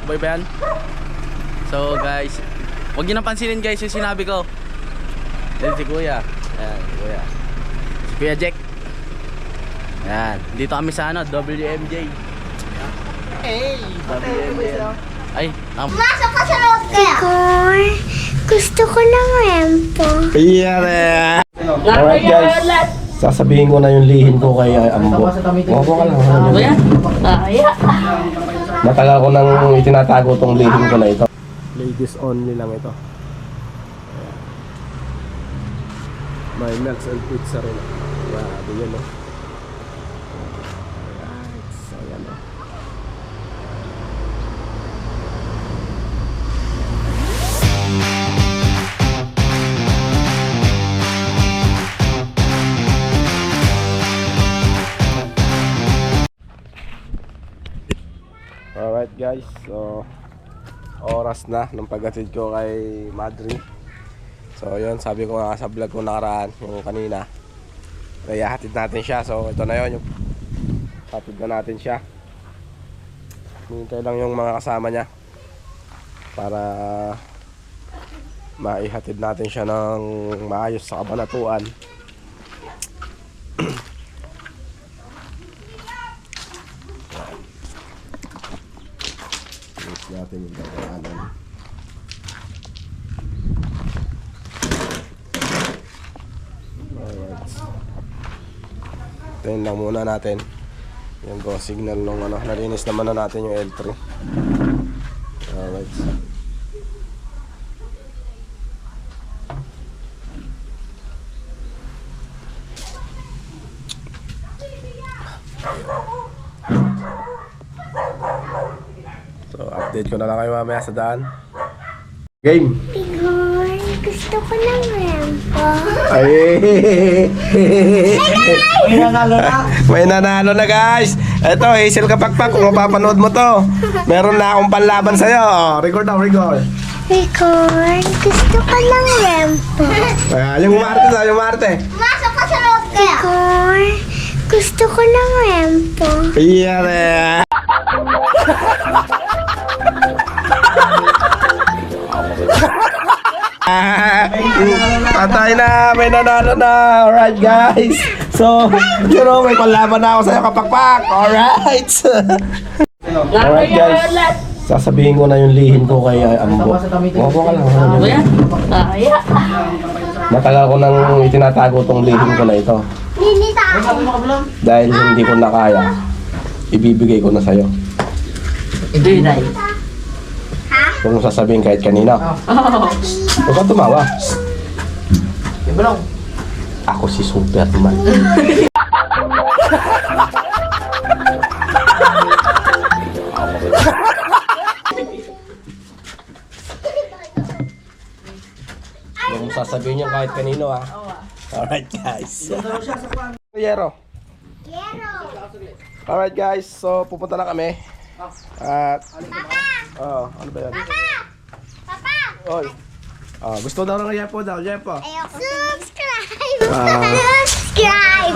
Boy ba yan? So guys, huwag niyo napansinin guys yung sinabi ko. Yan si Kuya. Ayan, si Kuya. Si Kuya Jack. Ayan, dito kami sa ano, WMJ. Hey! WMJ. Ay, Masok ka sa loob kaya? Gusto ko lang rempo. Yeah! Alright guys, sasabihin ko na yung lihin ko kay Ambo. Wapo ka lang. Matagal ko nang itinatago tong lihin ko na ito. Ladies only lang ito. May melts and pizza rin. Grabe yan, no? Alright, so yan, no? Alright guys, so oras na ng paghatid ko kay Madri. So yun, sabi ko nga sa vlog ko nakaraan, yung kanina, kaya hatid natin siya. So ito na yun, yung hatid na natin siya. Hinintay lang yung mga kasama niya para maihatid natin siya ng maayos sa Kabanatuan. Natin yung dadaanan. Alright. Tayin lang muna natin yung go signal nung ano. Nalinis naman na natin yung L3. Alright. So, update ko na lang kayo mamaya sa daan. Game! Pigoy, gusto ko lang rempo. Ay! May nanalo na! May nanalo na guys! Ito, Hazel Kapakpak, kung mapapanood mo to, meron na akong panlaban sa'yo. Record daw, record. Pigoy, gusto ko lang rempo. Yung Marte na, yung Marte. Masok ka sa loob kaya? Pigoy, gusto ko lang rempo. Yeah! Patay na, may nanalo na. Alright guys. So, you know, may panlaban na ako sa'yo, Kapakpak. Alright. Alright guys, sasabihin ko na yung lihin ko kay Ambo. Wapo ka lang. Matagal ko nang itinatago tong lihin ko na ito. Ninita ako. Dahil hindi ko na kaya, ibibigay ko na sa'yo. hindi na. Kung sasabihin kahit kanina. Huwag kang tumawa. Ako si Superman. Huwag mo sasabihin yung kahit kanino ha. Alright guys. Yero. Alright guys, so pupunta na kami. At ano ba yan? Papa! Oy. Gusto daw ng Yepo daw, Yepo. Subscribe! Subscribe!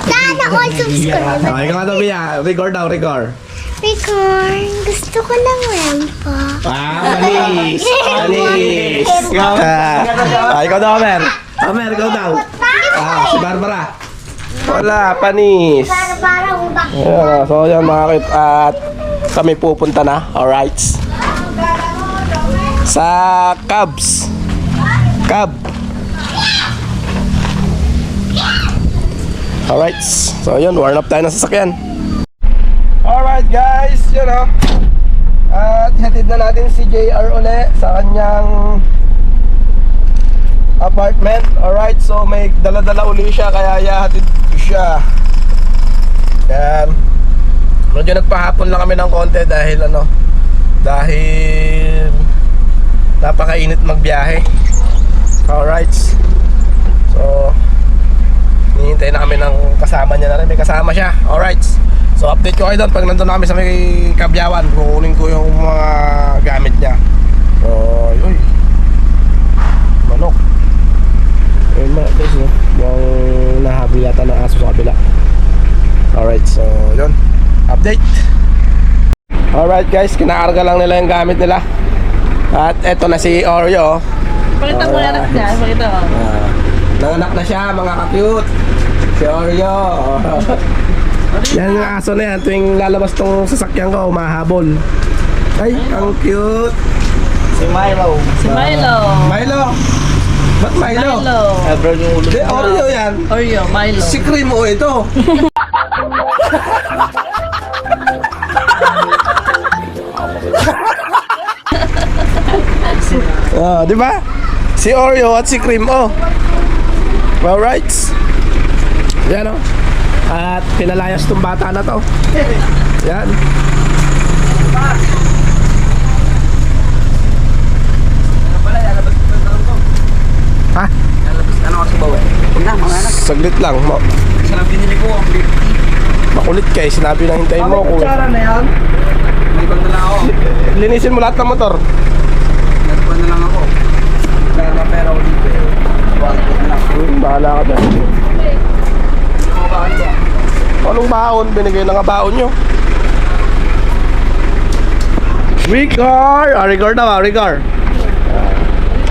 Sana all subscribe! Okay, ikaw daw Bia. Record daw, record. Record, gusto ko lang rempo. Manis! Manis! Ikaw daw, Amer. Amer, ikaw daw. Si Barbara. Wala, panis. Parang bak. So yan mga kit, at kami pupunta na, alright, sa Cubs. Cub. Alright, so yun, warm up tayo ng sasakyan. Alright guys, yun o. At hatid na natin si JR uli sa kanyang apartment. Alright, so may dala-dala uli siya, kaya yahatid ko siya. Yan. Medyo nagpahapon lang kami ng konti dahil dahil napakainit magbiyahe. Alright. So hinihintay na kami ng kasama niya na rin. May kasama siya. Alright. So update ko kayo doon pag nandun na kami sa may Kabyawan. Kukunin ko yung mga gamit niya. So uy, manok. Ayun na guys, yung nahabilata ng aso sa kabila. Alright, so yun, update. Alright guys, kinakarga lang nila yung gamit nila. At eto na si Oreo. Pakita mo yung anak niya. Pakita mo. Nanganak na siya, mga ka-cute. Si Oreo. Yan yung aso na yan. Tuwing lalabas tong sasakyan ko, mahabol. Ay, ang cute. Si Milo. Si Milo. Milo. Ba't Milo? Milo. Brown yung ulo. Di, Oreo yan. Oreo, Milo. Si Cream o ito. Di ba? Si Oreo at si Cream O. Alright. Yan o. At pinalayas tong bata na to. Yan. Ha? Ano kasi ba? Huwag na, mga anak. Saglit lang. Sarap binili ko. Ang big. Makulit kay sinabi na hintayin mo ako. na yan. May bag na lang ako. Linisin mo lahat ng motor. Nagpuan na lang ako. Dahil mapera ko dito. Bahala ka dyan. Ano ba? Anong baon? Binigay na nga baon nyo. Ricar! Ricar daw, Ricar.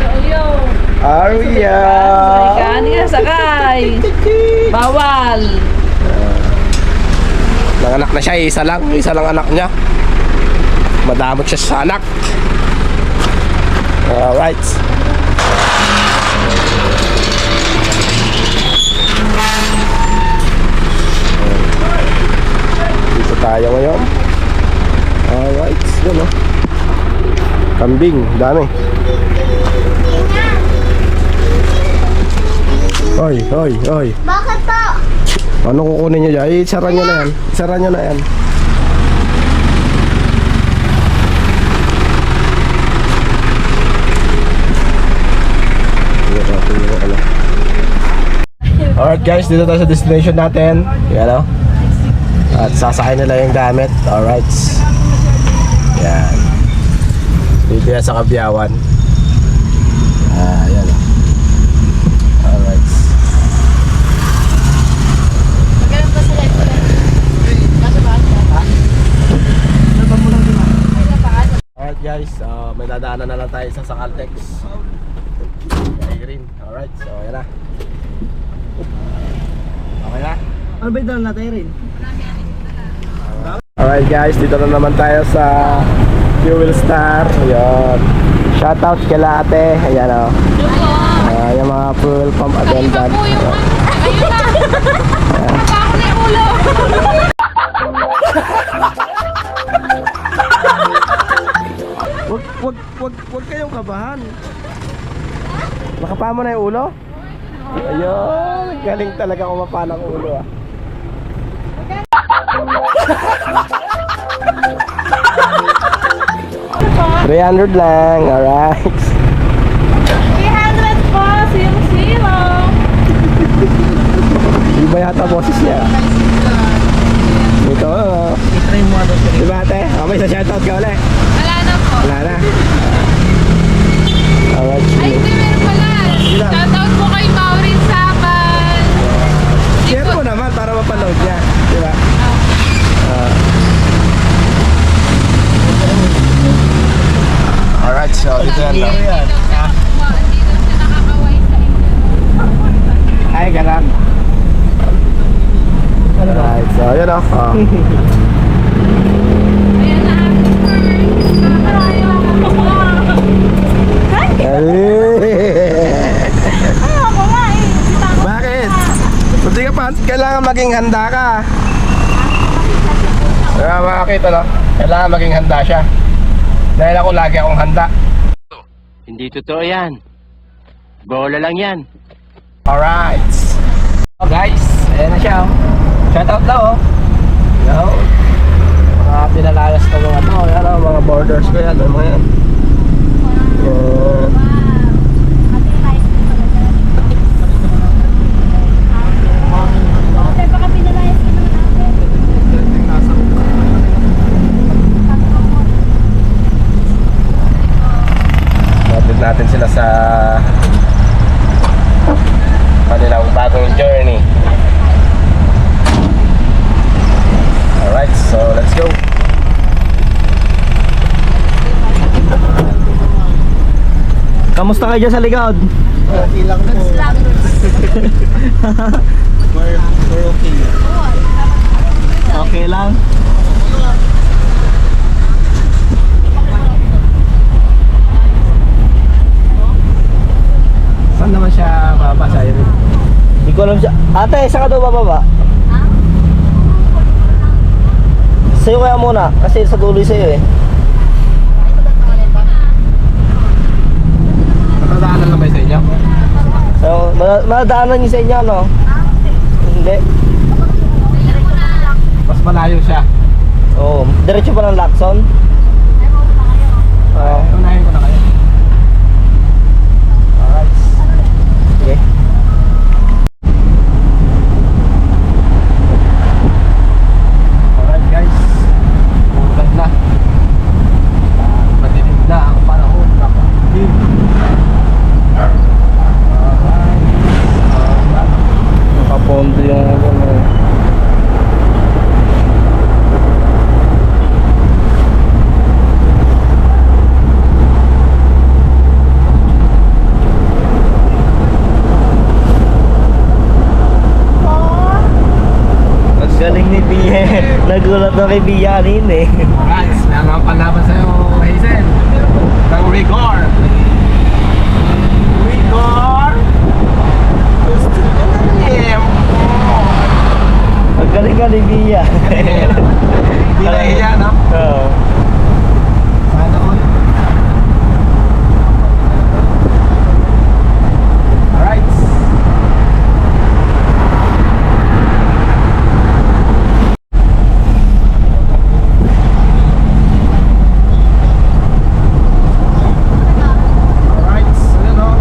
Oreo. Aria! Sakay ka, sakay. Bawal. Nanganak na siya, isa lang anak niya. Madamot siya sa anak. Alright. Dito tayo ngayon. Alright, yun o. Kambing, dami. Oy. Bakit po? Ano kukunin nyo dyan? Isara nyo na yan. Isara nyo na yan. Alright guys, dito tayo sa destination natin. Yan o. At sasakay nila yung gamit. Alright. Yan. Dito yan sa Kabiyawan. Yan o. Alright. Magandang po sila. Alright guys, may dadaanan na lang tayo sa Caltex. Green. Alright, so yan na. Okay na? Ano ba yung dala natin rin? Alright guys, dito na naman tayo sa Fuel Star. Ayan. Shoutout kila ate. Ayan o. Yung mga fuel pump attendant. Ayun na. Ako na yung ulo. Wag kayong kabahan. Nakapa mo na yung ulo? Ayun, galing talaga kumapa ng ulo ah. $300 lang, alright. 300 po. Silong-silong. Iba yata boses niya. Ito, I-try mo ano sila. diba ate? Okay, sa shoutout ka ulit. Wala na po. Wala na. Alright, Ay, hindi, meron pala. Shoutout po kay Maureen Saban. share mo naman para mapanood niya. Diba? Alright, so ito yan daw. Hindi daw siya nakakaway sa inyo. Ay, ganun. Alright, so yun o. Ayan na. Ako nga eh. Bakit? Hindi ka pa, kailangan maging handa ka. Kaya makakita no? Kailangan maging handa siya. Dahil ako lagi akong handa. Hindi totoo yan. Bola lang yan. Alright. So guys, ayan na siya oh. Shoutout daw oh. Yo. Mga pinalayas ko mga to. Yan oh, mga borders ko yan. Ano yan? Yan. Baka pinalayas ka naman natin. Napit natin sila sa kanilang bagong journey. Alright, so let's go. Kamusta kayo dyan sa likod? Okay lang po. We're okay. Okay lang. Saan naman siya babasa yun? Hindi ko alam siya. Ate, saan ka daw bababa? Sa'yo kaya muna, kasi sa dulo sa'yo eh. Nakadaanan lang ba sa inyo? So, madadaanan niyo sa inyo, no? Hindi. Mas malayo siya. Oo, diretso pa ng Lacson? Oo. Unahin ko na kayo. Alright. Sige. Alright guys. Umulan na. Madilim na ang panahon. Napakadilim. Alright. Nakapondo yung ano. Ang galing ni Bia. Nagulat na kay Bia rin eh. Alright. Meron akong palaban sa'yo, Hazel. Ng rigor. Rigor. Gusto ko na niya. Ang galing ka ni Bia. Hindi na iya, no? Oo. Sana all. Alright. Alright, so yun o.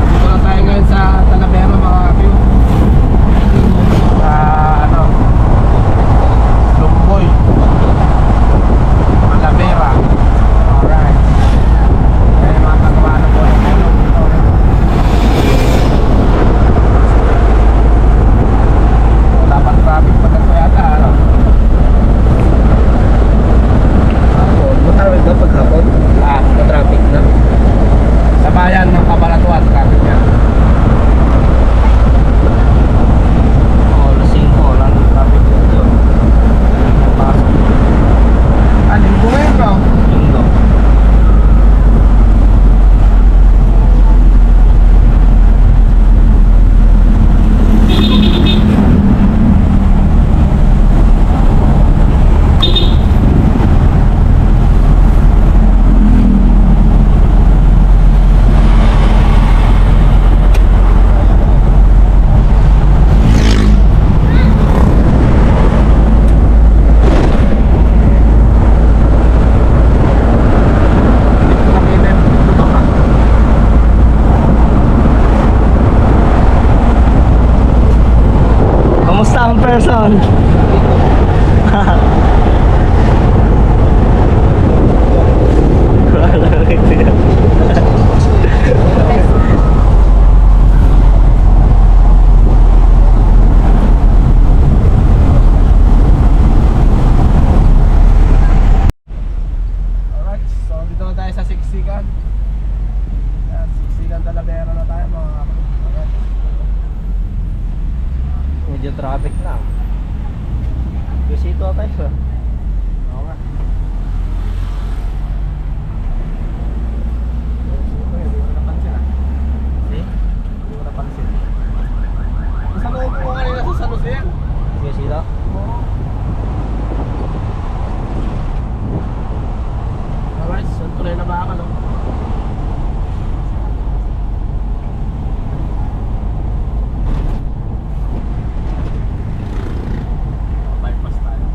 Dito na tayo ngayon sa Talavera mga kapyo. Sa ano, Lumboy, Talavera. Alright. Kaya mga kagawa na po ng hello dito. So, dapat traffic pa ganito yata, ano? Matawid na paghapon? Traffic na. Sa bayan ng Cabalatuan, traffic yan. Oo, lasing ko. Lang traffic dito. Pasok. Linggo ngayon bro? Linggo. Kamusta ang person? Alright, so dito na tayo sa Siksikan. Yan, Siksikan Talavera na tayo mga kapatid. Alright. Medyo traffic na. Kasi ito tayo. Oo nga. Hindi ko napansin ah. See? Hindi ko napansin. Sa loob ko kanina sa San Jose yan. Kasi ito? Alright, so tuloy na ba ako no? Bypass tayo.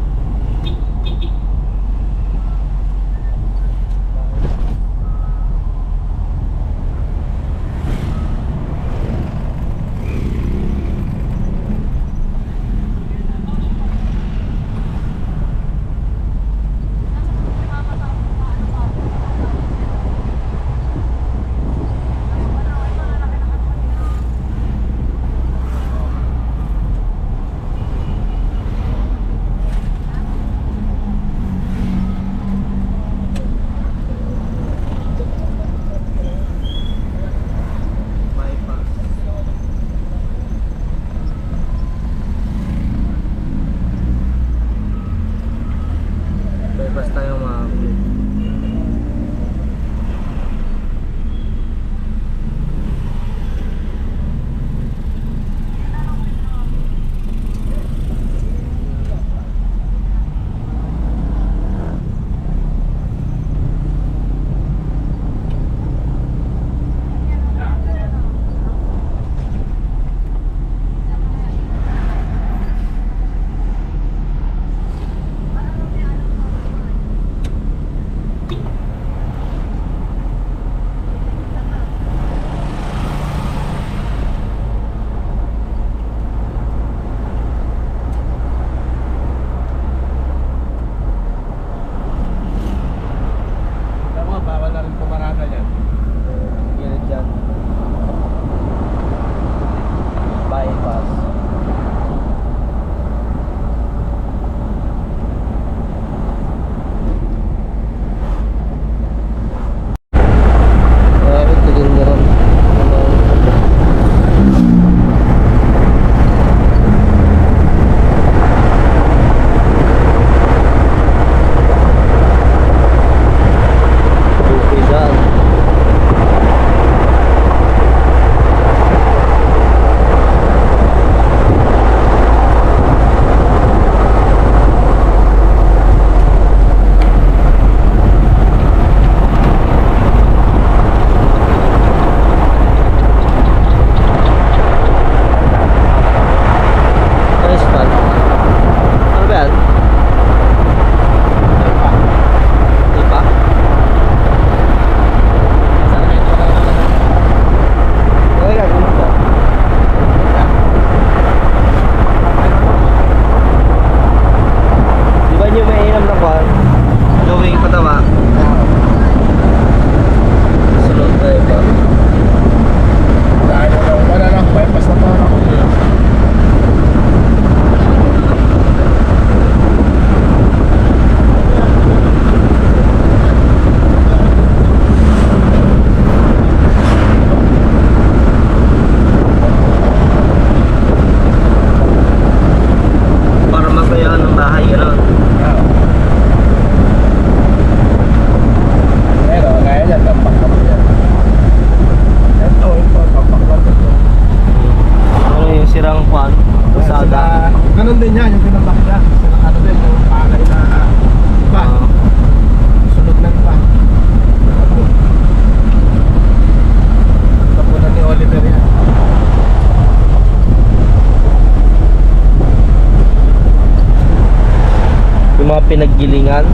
pinaggilingan.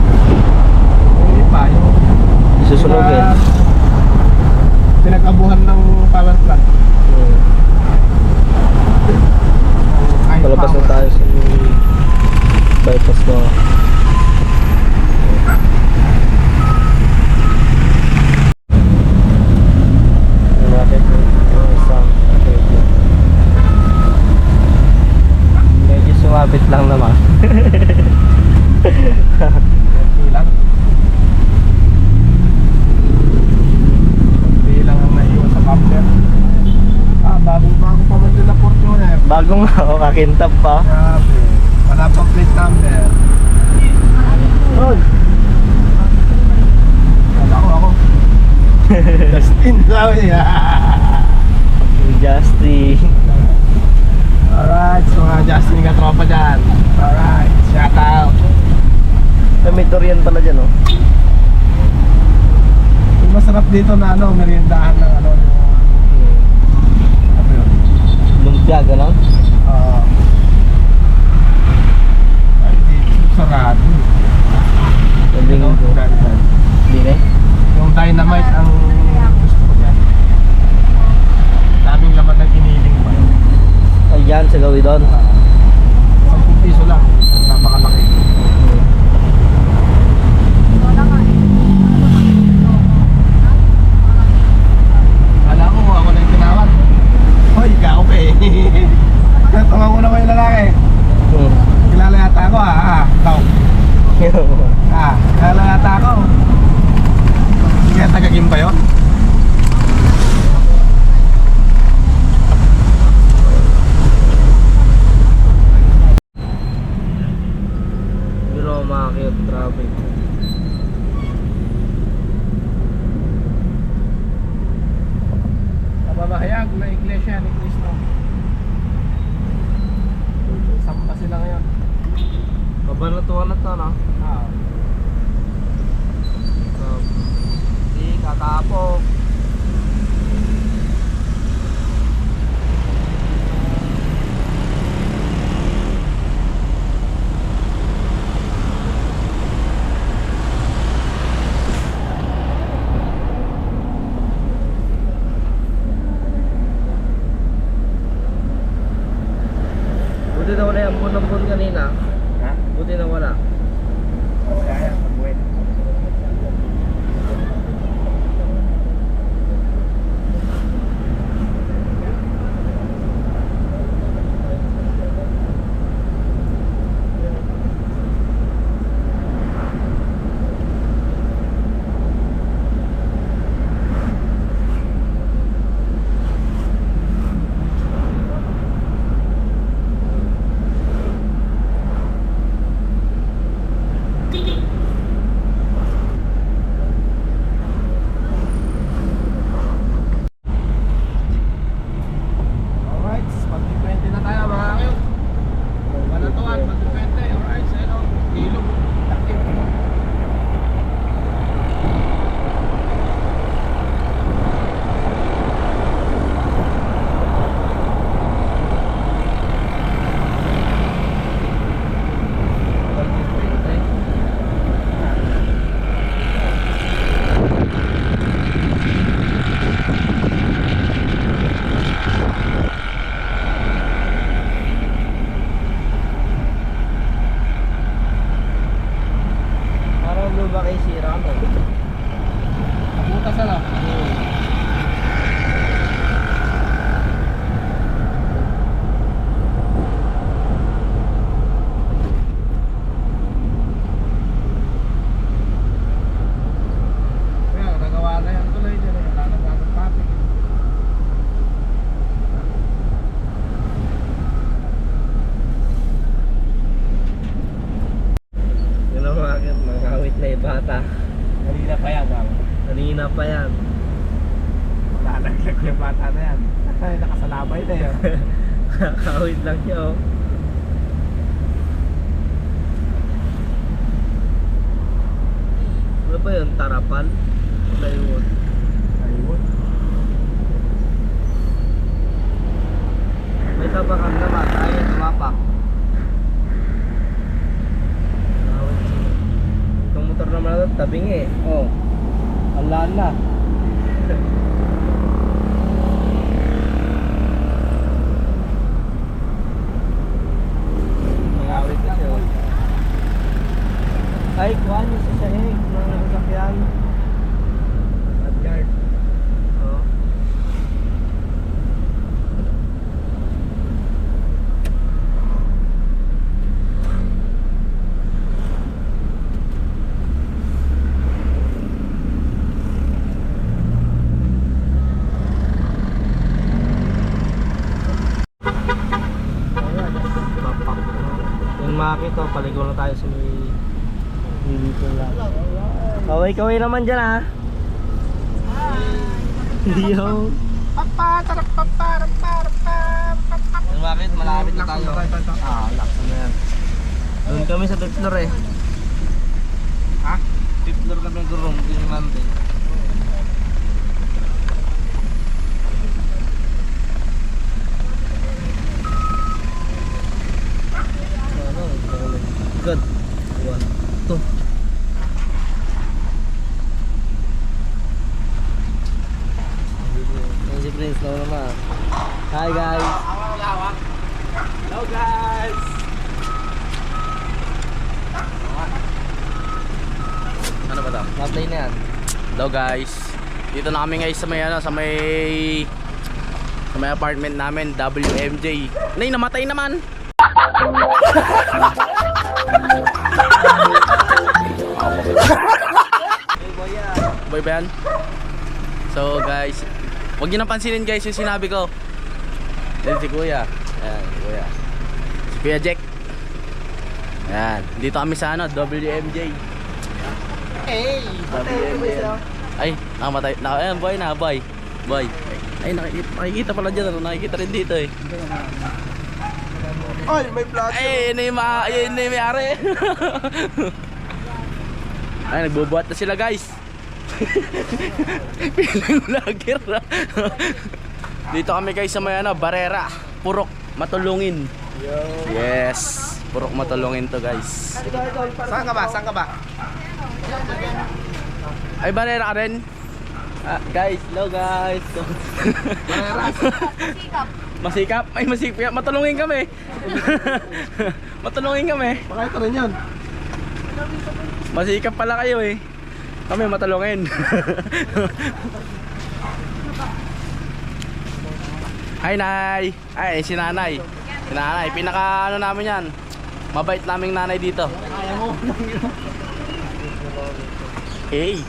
Hindi pa, yung Susunugin. pinag-abuhan ng power plant. Kahit Palabas na power. tayo sa bypass mo. Bakit yung isang medyo sumabit lang naman. Konti lang. Konti lang ang naiwan sa bumper. Bagong pa man din na Fortuner. Bagong ako kakintab pa. Grabe. Wala pang plate number. Ako. Justin, sabi niya. Justin. Alright, so mga Justin nga tropa dyan. Alright, shout out. May durian pala dyan, oh. Yung masarap dito na meriendahan ng yung ano yun? Lumpia, gano'n? Ay, dito sarado. Pwedeng hindi na eh. Yung dynamite ang gusto ko dyan. Daming laman ng iniling pa. Ayan, sa gawi doon. 10 piso lang. Napakalaki. Kala ko ako na yung tinawag. Hoy, ikaw pa eh. Tunga muna ko yung lalaki. Kilala yata ako Ikaw. Kilala yata ako. Kaya taga-game ba yun? Pero makakit traffic. Nababahayag na iglesia ni Cristo. Sampa sila ngayon. Kabanatuan na to, no? Di katapok. Buti na wala yung ambon kanina. Ha? Buti na wala. Kaya, pag-wait. Alright, mag-20 na tayo mga kayo. Banatuan, mag-20. Alright, sa ilog. Takip. Parang lubak ay sira mo. Nabutas na. Kaya, nagawa na yan tuloy dyan. Wala na bagong traffic. Yun ang makakit, makakawit na yung bata. Kanina pa yan. Kanina pa yan. Lalaglag yung bata na yan. Ay, nakasalabay na yan. Makakawit lang siya, oh. Ano ba yun? Tarapal? Plywood. Ayun. May tabakan naman. Ayaw tumapak. Nakawit siya. motor naman ito, tabing eh. Oh. Wala na. Mangawit na siya. Ay, kuha niyo sa sahig ng sasakyan. Adguard. Oh. Yung makito, paligo na tayo sa may dito lang. Kaway-kaway naman dyan ha. Hindi yun. Yung makit, malapit na tayo. Lax na yan. Doon kami sa 5th floor eh. Ha? 5th floor kami gurong, hindi naman din. Good. 1, 2. Si Prince na naman. Hi guys. Hello guys. Ano ba to? Na-play na yan. Hello guys. Dito na kami guys sa may ano, sa may apartment namin, WMJ. Nay, namatay naman. Boy ba yan? So guys, huwag niyo nang pansinin guys yung sinabi ko. Yan si Kuya. Ayan, si Kuya. Si Kuya Jack. Ayan, dito kami sa ano, WMJ. Hey, WMJ. Ay, nakamatay. Ayan, boy na, boy. Boy. Ay, nakikita pala dyan. Ano, nakikita rin dito eh. Ay, may vlog. Ay, yun na yung may-ari. Ay, nagbubuhat na sila guys. Piling vlogger. Dito kami guys sa may ano, Barrera, Purok, Matulungin. Yes, Purok Matulungin to guys. Saan ka ba? Saan ka ba? Ay, Barrera ka rin? Guys, hello guys. Masikap? Ay, masikap. Matulungin kami. Matulungin kami. Baka ito rin yun. Masikap pala kayo eh. Kami matulungin. Hi Nay. Ay, si Nanay. Si Nanay, pinaka ano namin yan. Mabait naming nanay dito. Hey.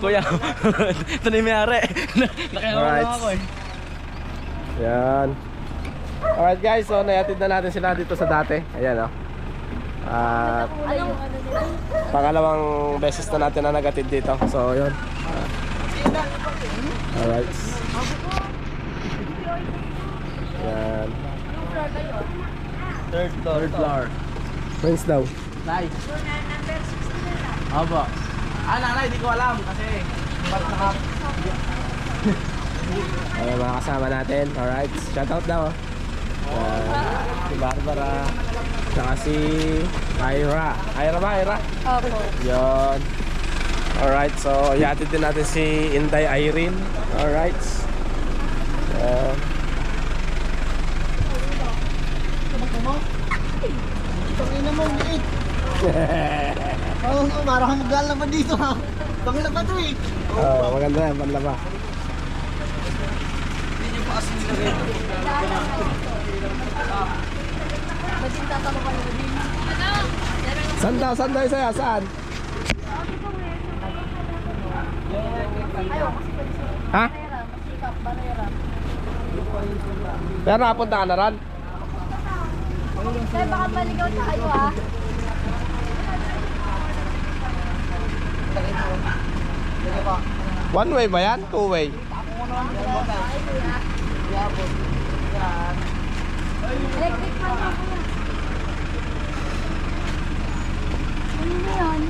Kuya, ito na yung mayari. Nakayawa lang ako eh. Yan. Alright guys, so nayatid na natin sila dito sa dati. Ayan o. At pangalawang beses na natin na nagatid dito. So yun. Alright. Yan. Third floor. Friends daw. Nay. Opo. Nanay, di ko alam kasi ba't Ayan mga kasama natin. Alright. Shoutout daw. Si Barbara. Saka si Ira. Ira ba? Ira? Opo. Yun. Alright. So, ihatid din natin si Inday Irene. Alright. Tangina mo, liit. Marang magal naman dito ha. Pangila pa ito eh. Maganda yan. Panlaba. Saan daw? Saan daw yung saya? Saan? Ha? Pero napunta ka na ran? Kaya baka maligaw na kayo ah. One way ba yan? Two way? Electric fan ako yan. Ano na yun?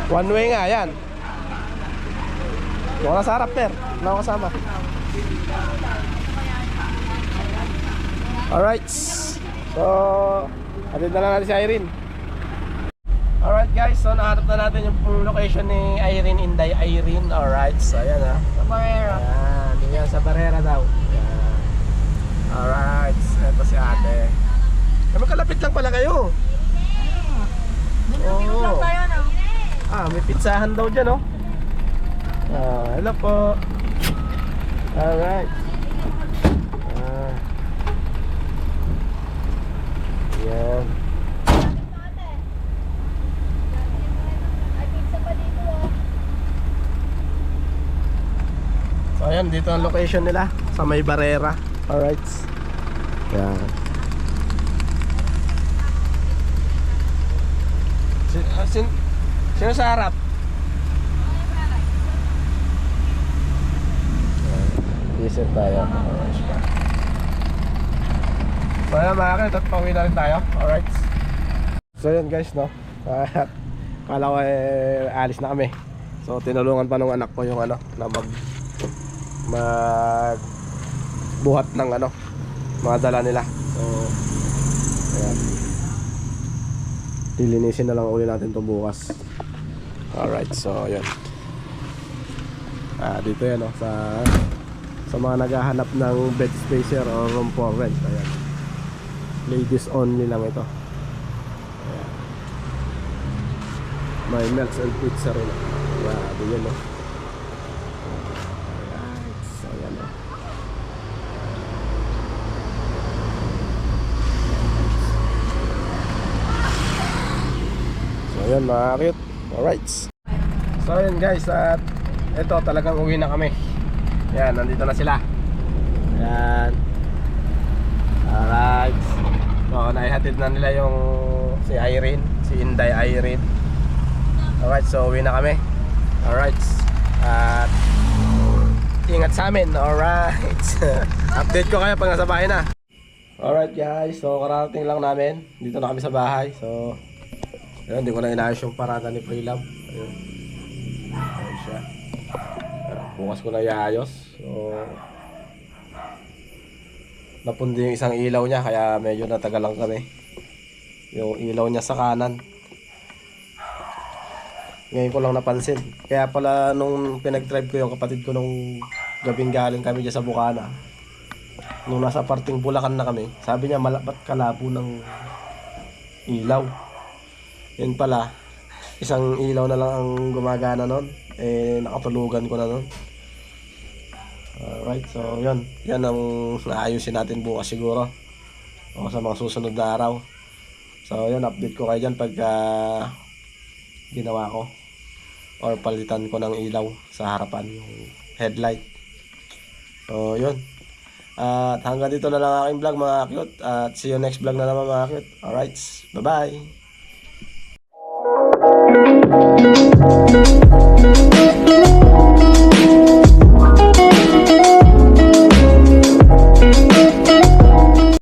One way nga yan. Yung nasa harap per. Wala ko kasama. Alright. So, atid na lang natin si Irene. Alright guys, so nahanap na natin yung location ni Irene, Inday Irene. Alright, so ayan ha. Sa Barrera. Ayan, yan sa Barrera daw. Ayan. Alright, ito si ate. Magkalapit lang pala kayo. Oo. Lang tayo na. May pizzahan daw dyan, oh. Hello po. Alright. Yan. So ayan, dito ang location nila sa may Barrera. Alright. Yan. Sino sa harap? Isip tayo. So ayan mga kakit, at pauwi na rin tayo. Alright. So yun guys, no. Kala ko alis na kami. So tinulungan pa nung anak ko yung ano, na buhat ng ano, mga dala nila. So ayan, lilinisin na lang uli natin ito bukas. Alright, so yun. Dito yan, no, sa mga naghahanap ng bed spacer or room for rent. Ayan, ladies only lang ito. Ayan. May melts and pizza rin. Grabe yun, no. Alright, so yan, no. So yan mga cute. Alright. So yan guys, at ito talagang uwi na kami. Yan, nandito na sila. Yan. Alright. So naihatid na nila yung si Irene, si Inday Irene. Alright, so uwi na kami. Alright. At ingat sa amin. Alright. Update ko kayo pag nasa bahay na. Alright guys, so karating lang namin. Dito na kami sa bahay. So ayun, hindi ko na inayos yung parada ni Prelam. Ayun. Ayun siya. Bukas ko na iayos. So napundi yung isang ilaw niya, kaya medyo natagal lang kami. Yung ilaw niya sa kanan, ngayon ko lang napansin. Kaya pala nung pinag-drive ko yung kapatid ko nung gabing galing kami dyan sa Bukana, nung nasa parting Bulacan na kami, sabi niya ba't kalabo ng ilaw. Yun pala, isang ilaw na lang ang gumagana nun. Nakatulugan ko na nun. Alright, so yun. Yan ang naayusin natin bukas siguro, o sa mga susunod na araw. So yun, update ko kayo dyan pagka ginawa ko or palitan ko ng ilaw sa harapan, yung headlight. So yun. At hanggang dito na lang aking vlog mga cute. At see you next vlog na naman mga cute. Alright, bye bye.